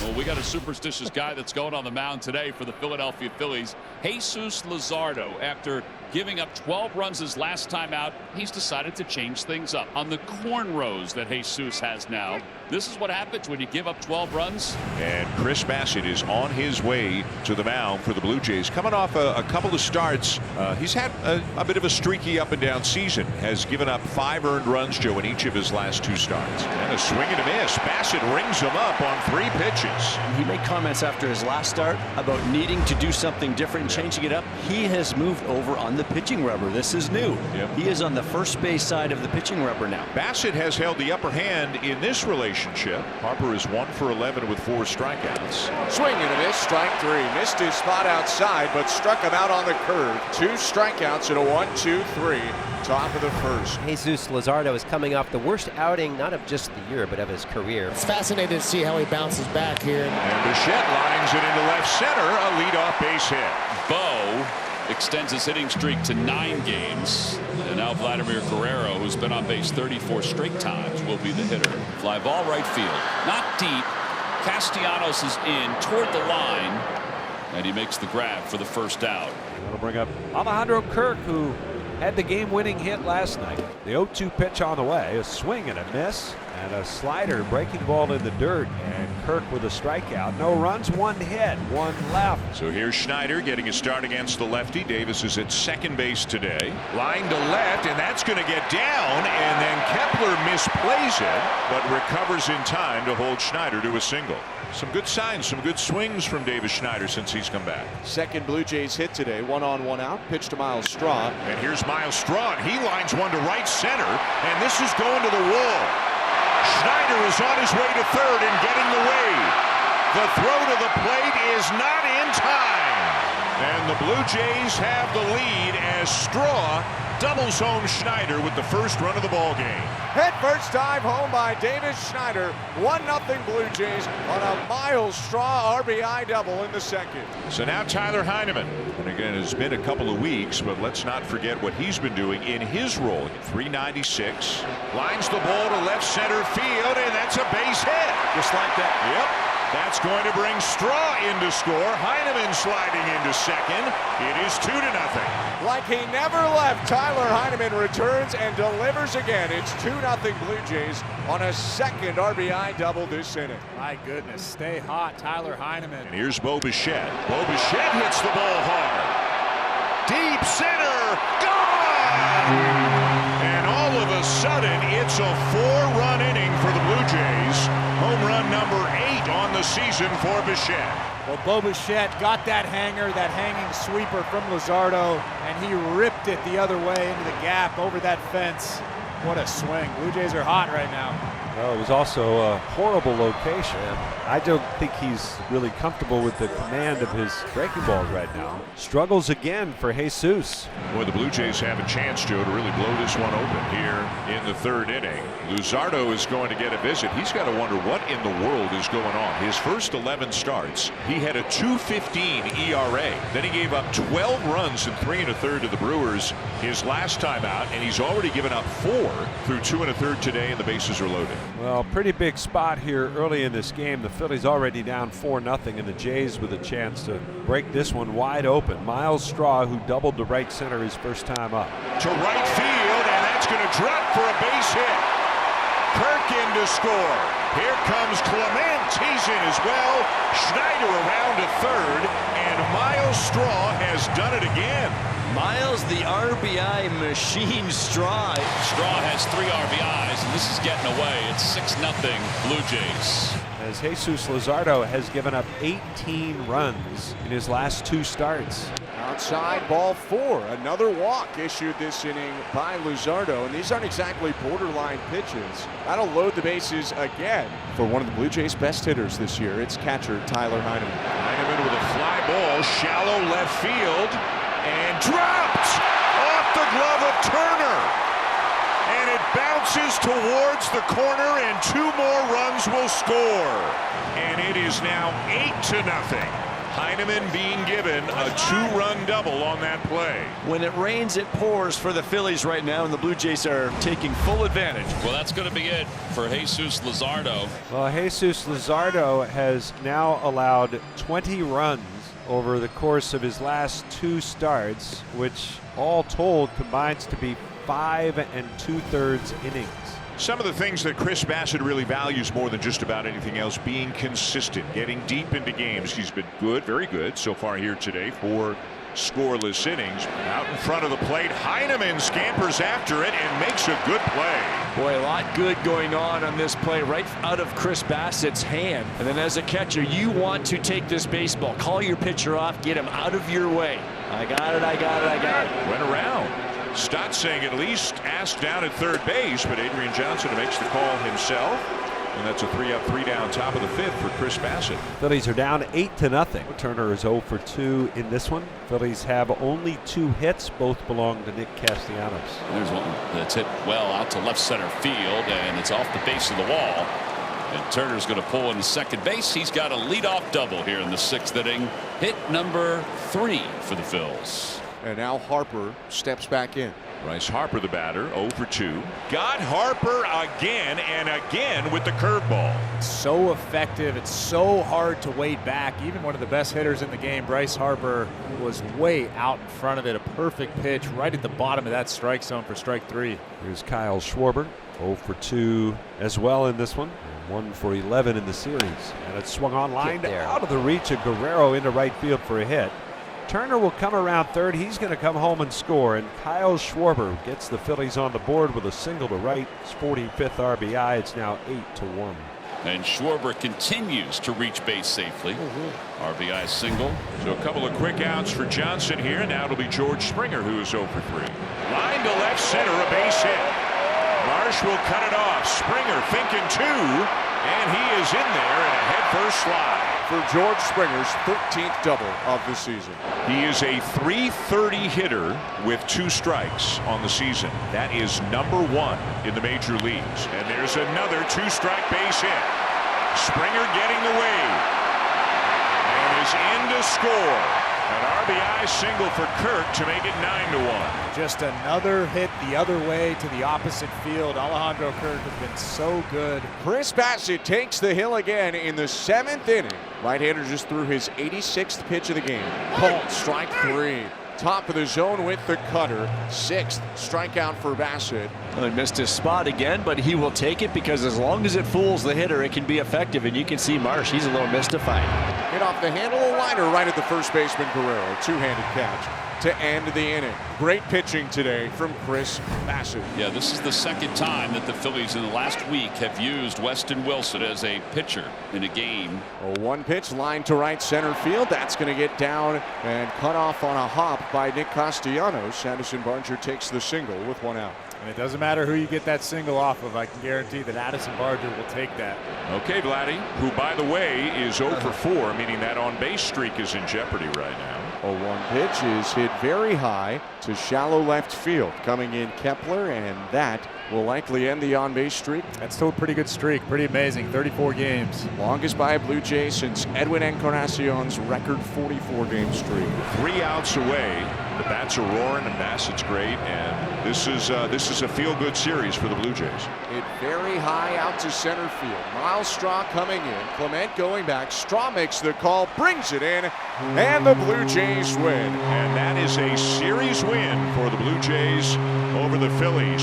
Well, we got a superstitious guy that's going on the mound today for the Philadelphia Phillies. Jesus Luzardo, after giving up 12 runs his last time out, he's decided to change things up on the cornrows that Jesus has now. This is what happens when you give up 12 runs. And Chris Bassitt is on his way to the mound for the Blue Jays, coming off a couple of starts. He's had a bit of a streaky up and down season, has given up 5 earned runs, Joe, in each of his last 2 starts. And a swing and a miss. Bassitt rings him up on 3 pitches. He made comments after his last start about needing to do something different and changing it up. He has moved over on the pitching rubber. This is new. Yep. He is on the first base side of the pitching rubber now. Bassitt has held the upper hand in this relationship. Harper is 1 for 11 with 4 strikeouts. Swing and a miss, strike 3. Missed his spot outside, but struck him out on the curve. 2 strikeouts and a 1-2-3. Top of the first. Jesus Luzardo is coming off the worst outing, not of just the year, but of his career. It's fascinating to see how he bounces back here. And Bichette lines it into left center, a leadoff base hit. Bo extends his hitting streak to 9 games. And now Vladimir Guerrero, who's been on base 34 straight times, will be the hitter. Fly ball right field. Not deep. Castellanos is in toward the line. And he makes the grab for the first out. That'll bring up Alejandro Kirk, who had the game-winning hit last night. The 0-2 pitch on the way, a swing and a miss, and a slider, breaking ball in the dirt, and Kirk with a strikeout. No runs, 1 hit, 1 left. So here's Schneider getting a start against the lefty. Davis is at second base today. Line to left, and that's going to get down, and then Kepler misplays it, but recovers in time to hold Schneider to a single. Some good signs, some good swings from Davis Schneider since he's come back. Second Blue Jays hit today, 1 on 1 out. Pitch to Miles Straw. And here's Miles Straw, and he lines one to right center, and this is going to the wall. Schneider is on his way to third and getting the wave. The throw to the plate is not in time. And the Blue Jays have the lead as Straw doubles home Schneider with the first run of the ball game. Head first dive home by Davis Schneider. 1-0 Blue Jays on a Miles Straw RBI double in the second. So now Tyler Heineman. And again, it's been a couple of weeks, but let's not forget what he's been doing in his role. 396. Lines the ball to left center field, and that's a base hit. Just like that. Yep. That's going to bring Straw into score. Heineman sliding into second. It is 2-0. Like he never left, Tyler Heineman returns and delivers again. It's 2-0 Blue Jays on a second RBI double this inning. My goodness, stay hot, Tyler Heineman. And here's Bo Bichette. Bo Bichette hits the ball hard. Deep center. Gone! And all of a sudden, it's a 4-run inning for the Blue Jays. Home run number 8 on the season for Bichette. Well, Bo Bichette got that hanger, that hanging sweeper from Luzardo, and he ripped it the other way into the gap over that fence. What a swing. Blue Jays are hot right now. Well, it was also a horrible location. I don't think he's really comfortable with the command of his breaking balls right now. Struggles again for Jesus. Boy, the Blue Jays have a chance, Joe, to really blow this one open here in the 3rd inning. Luzardo is going to get a visit. He's got to wonder what in the world is going on. His first 11 starts, he had a 2.15 ERA. Then he gave up 12 runs in 3 1/3 to the Brewers his last time out, and he's already given up 4 through 2 1/3 today, and the bases are loaded. Well, pretty big spot here early in this game. The Phillies already down 4-0, and the Jays with a chance to break this one wide open. Miles Straw, who doubled to right center his first time up. To right field, and that's going to drop for a base hit. Kirk in to score. Here comes Clement. He's in as well. Schneider around to third, and Miles Straw has done it again. Miles, the RBI machine. Straw. Straw has 3 RBIs, and this is getting away. It's 6-0 Blue Jays. As Jesus Luzardo has given up 18 runs in his last 2 starts. Outside ball 4. Another walk issued this inning by Luzardo, and these aren't exactly borderline pitches. That'll load the bases again for one of the Blue Jays' best hitters this year. It's catcher Tyler Heineman. Heineman with a fly ball, shallow left field, and dropped off the glove of Turner. And it bounces towards the corner, and 2 more runs will score. And it is now 8-0. Heineman being given a 2-run double on that play. When it rains, it pours for the Phillies right now, and the Blue Jays are taking full advantage. Well, that's going to be it for Jesus Luzardo. Well, Jesus Luzardo has now allowed 20 runs over the course of his last 2 starts, which all told combines to be 5 2/3 innings. Some of the things that Chris Bassitt really values more than just about anything else, being consistent, getting deep into games. He's been good, very good so far here today. 4 scoreless innings. Out in front of the plate, Heineman scampers after it and makes a good play. Boy, a lot good going on this play right out of Chris Bassitt's hand. And then as a catcher, you want to take this baseball. Call your pitcher off, get him out of your way. I got it, I got it, I got it. Went around. Stotzing at least asked down at third base, but Adrian Johnson makes the call himself. And that's a 3-up, 3-down top of the 5th for Chris Bassitt. Phillies are down 8-0. Turner is 0 for 2 in this one. Phillies have only 2 hits. Both belong to Nick Castellanos. There's one that's hit well out to left center field, and it's off the base of the wall. And Turner's going to pull into second base. He's got a leadoff double here in the 6th inning. Hit number 3 for the Phils. And now Harper steps back in. Bryce Harper, the batter, 0 for 2. Got Harper again and again with the curveball. So effective. It's so hard to wait back. Even one of the best hitters in the game, Bryce Harper, was way out in front of it. A perfect pitch right at the bottom of that strike zone for strike 3. Here's Kyle Schwarber, 0 for 2 as well in this one. 1 for 11 in the series. And it's swung on line out of the reach of Guerrero into right field for a hit. Turner will come around third. He's going to come home and score. And Kyle Schwarber gets the Phillies on the board with a single to right. His 45th RBI. It's now 8-1. And Schwarber continues to reach base safely. RBI single. So a couple of quick outs for Johnson here. Now it'll be George Springer who is 0 for 3. Line to left center, a base hit. Marsh will cut it off. Springer thinking 2. And he is in there in a head-first slide. For George Springer's 13th double of the season. He is a .330 hitter with 2 strikes on the season. That is number 1 in the major leagues. And there's another 2-strike base hit. Springer getting the wave. And is in to score. An RBI single for Kirk to make it 9-1. Just another hit the other way to the opposite field. Alejandro Kirk has been so good. Chris Bassitt takes the hill again in the 7th inning. Right-hander just threw his 86th pitch of the game. Called strike 3. Top of the zone with the cutter. 6th strikeout for Bassitt. Well, he missed his spot again, but he will take it because as long as it fools the hitter, it can be effective. And you can see Marsh, he's a little mystified. Hit off the handle, a liner right at the first baseman Guerrero. 2-handed catch to end the inning. Great pitching today from Chris Bassitt. Yeah, this is the 2nd time that the Phillies in the last week have used Weston Wilson as a pitcher in a game. A 1-pitch line to right center field. That's going to get down and cut off on a hop by Nick Castellanos. Addison Barger takes the single with 1 out. And it doesn't matter who you get that single off of. I can guarantee that Addison Barger will take that. Okay, Vladdy, who, by the way, is 0 for 4, meaning that on-base streak is in jeopardy right now. A 1-pitch is hit very high to shallow left field. Coming in Kepler, and that will likely end the on-base streak. That's still a pretty good streak. Pretty amazing. 34 games. Longest by a Blue Jay since Edwin Encarnacion's record 44-game streak. 3 outs away. The bats are roaring and Bassitt's great, and this is a feel-good series for the Blue Jays. Hit very high out to center field. Miles Straw coming in. Clement going back. Straw makes the call, brings it in, and the Blue Jays win. And that is a series win for the Blue Jays over the Phillies.